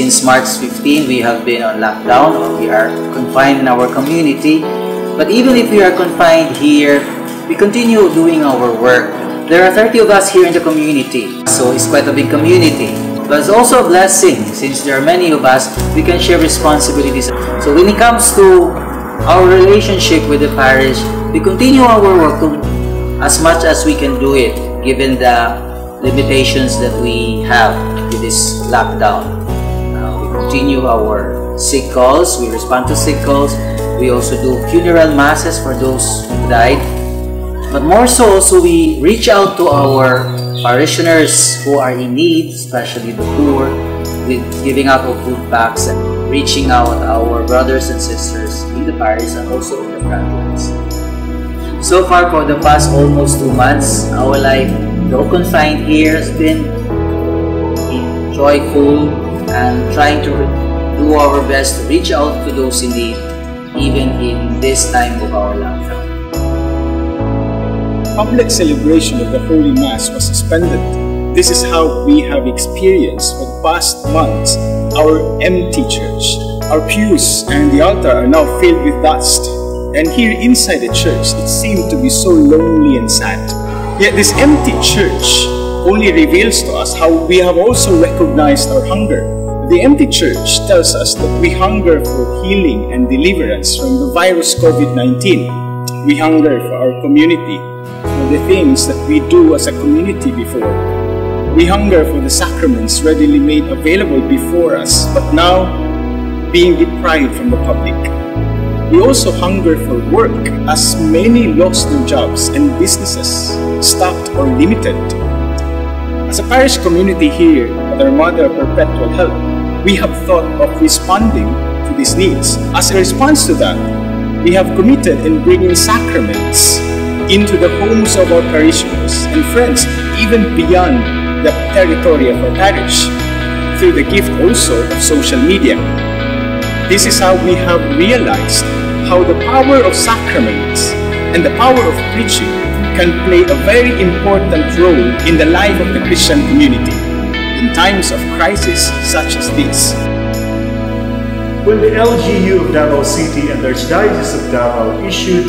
since March 15, we have been on lockdown. We are confined in our community. But even if we are confined here, we continue doing our work. There are 30 of us here in the community, so it's quite a big community. But it's also a blessing, since there are many of us, we can share responsibilities. So when it comes to our relationship with the parish, we continue our work as much as we can do it, given the limitations that we have with this lockdown. We continue our sick calls, we respond to sick calls, we also do funeral masses for those who died. But more so, also we reach out to our parishioners who are in need, especially the poor, with giving out of food packs and reaching out our brothers and sisters in the parish and also in the frontlines. So far, for the past almost 2 months, our life, though confined here, has been joyful and trying to do our best to reach out to those in need, even in this time of our lockdown. Public celebration of the Holy Mass was suspended. This is how we have experienced for the past months our empty church. Our pews and the altar are now filled with dust. And here inside the church, it seemed to be so lonely and sad. Yet this empty church only reveals to us how we have also recognized our hunger. The empty church tells us that we hunger for healing and deliverance from the virus COVID-19. We hunger for our community, for the things that we do as a community before. We hunger for the sacraments readily made available before us, but now being deprived from the public. We also hunger for work, as many lost their jobs and businesses stopped or limited. As a parish community here at our Mother Perpetual Help, we have thought of responding to these needs. As a response to that, we have committed in bringing sacraments into the homes of our parishioners and friends, even beyond the territory of our parish, through the gift also of social media. This is how we have realized how the power of sacraments and the power of preaching can play a very important role in the life of the Christian community in times of crisis such as this. When the LGU of Davao City and the Archdiocese of Davao issued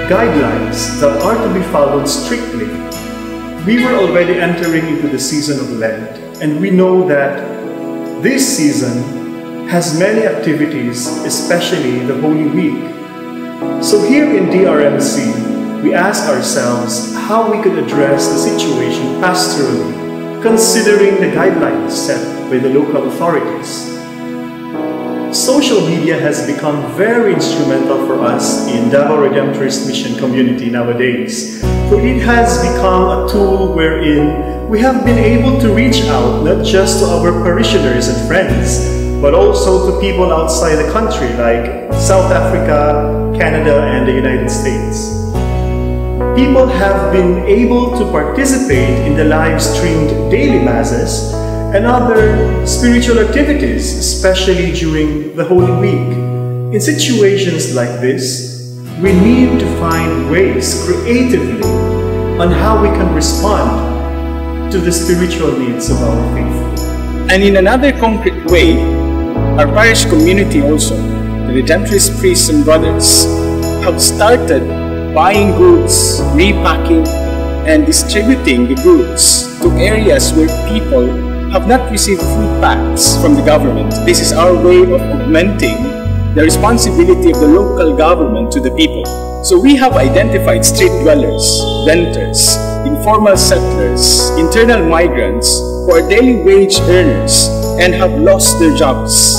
guidelines that are to be followed strictly, we were already entering into the season of Lent, and we know that this season has many activities, especially the Holy Week. So here in DRMC, we ask ourselves how we could address the situation pastorally, considering the guidelines set by the local authorities. Social media has become very instrumental for us in Davao Redemptorist Mission Community nowadays, for it has become a tool wherein we have been able to reach out not just to our parishioners and friends, but also to people outside the country like South Africa, Canada, and the United States. People have been able to participate in the live-streamed daily masses and other spiritual activities, especially during the Holy Week. In situations like this, we need to find ways creatively on how we can respond to the spiritual needs of our faithful. And in another concrete way, our parish community also, the Redemptorist priests and brothers, have started buying goods, repacking, and distributing the goods to areas where people have not received food packs from the government. This is our way of augmenting the responsibility of the local government to the people. So we have identified street dwellers, renters, informal settlers, internal migrants who are daily wage earners and have lost their jobs.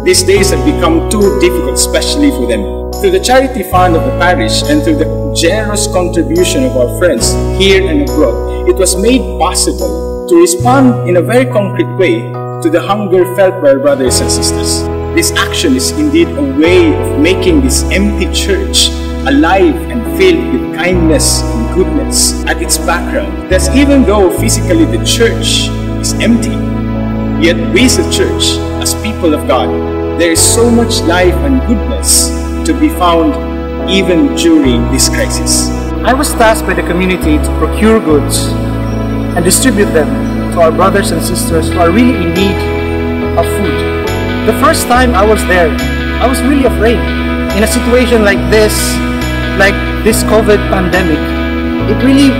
These days have become too difficult, especially for them. Through the charity fund of the parish and through the generous contribution of our friends here and abroad, it was made possible to respond in a very concrete way to the hunger felt by our brothers and sisters. This action is indeed a way of making this empty church alive and filled with kindness and goodness at its background. Thus, even though physically the church is empty, yet we as a church, as people of God, there is so much life and goodness to be found even during this crisis. I was tasked by the community to procure goods and distribute them to our brothers and sisters who are really in need of food. The first time I was there, I was really afraid. In a situation like this COVID pandemic, it really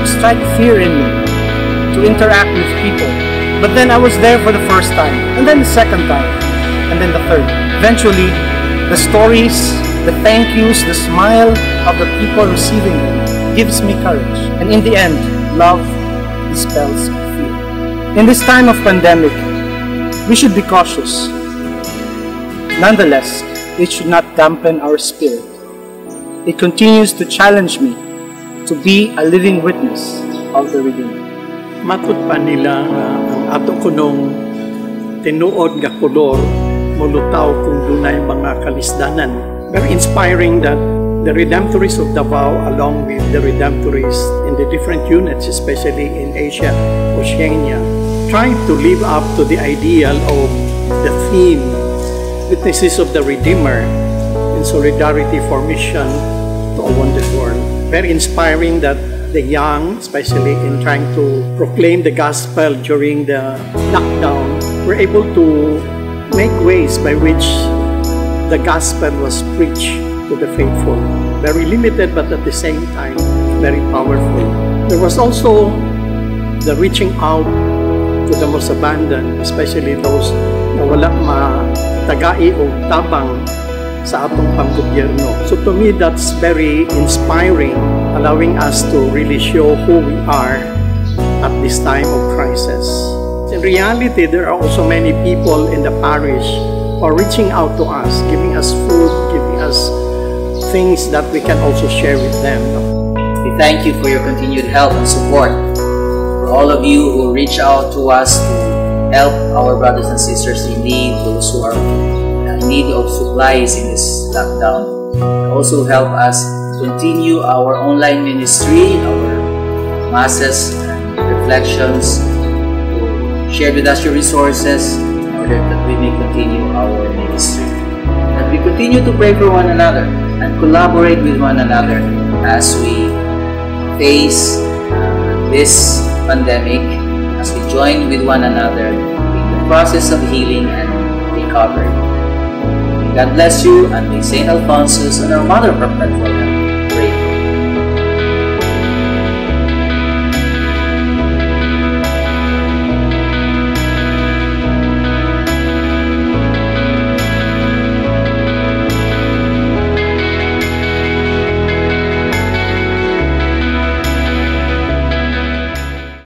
struck fear in me to interact with people. But then I was there for the first time, and then the second time, and then the third. Eventually, the stories, the thank yous, the smile of the people receiving them gives me courage. And in the end, love dispels fear. In this time of pandemic, we should be cautious. Nonetheless, it should not dampen our spirit. It continues to challenge me to be a living witness of the Redeemer. Matut pa nila ang ato kunong tinuod nga kolor mulutaw kung dunay mga kalisdanan. Very inspiring that the Redemptorists of Davao, along with the Redemptorists in the different units, especially in ASIA-OCEANIA, trying to live up to the ideal of the theme, Witnesses of the Redeemer in solidarity for mission to a wounded world. Very inspiring that the young, especially in trying to proclaim the gospel during the lockdown, were able to make ways by which the gospel was preached to the faithful. Very limited, but at the same time, very powerful. There was also the reaching out to the most abandoned, especially those na wala matagai o tabang sa atong panggobyerno. So to me, that's very inspiring, allowing us to really show who we are at this time of crisis. In reality, there are also many people in the parish who are reaching out to us, giving us food, giving us things that we can also share with them. We thank you for your continued help and support. For all of you who reach out to us to help our brothers and sisters in need, those who are in need of supplies in this lockdown. Also help us continue our online ministry, our masses and reflections. Share with us your resources in order that we may continue our ministry. That we continue to pray for one another and collaborate with one another as we face this pandemic, as we join with one another in the process of healing and recovery. May God bless you, and may St. Alphonsus and our Mother Perpetual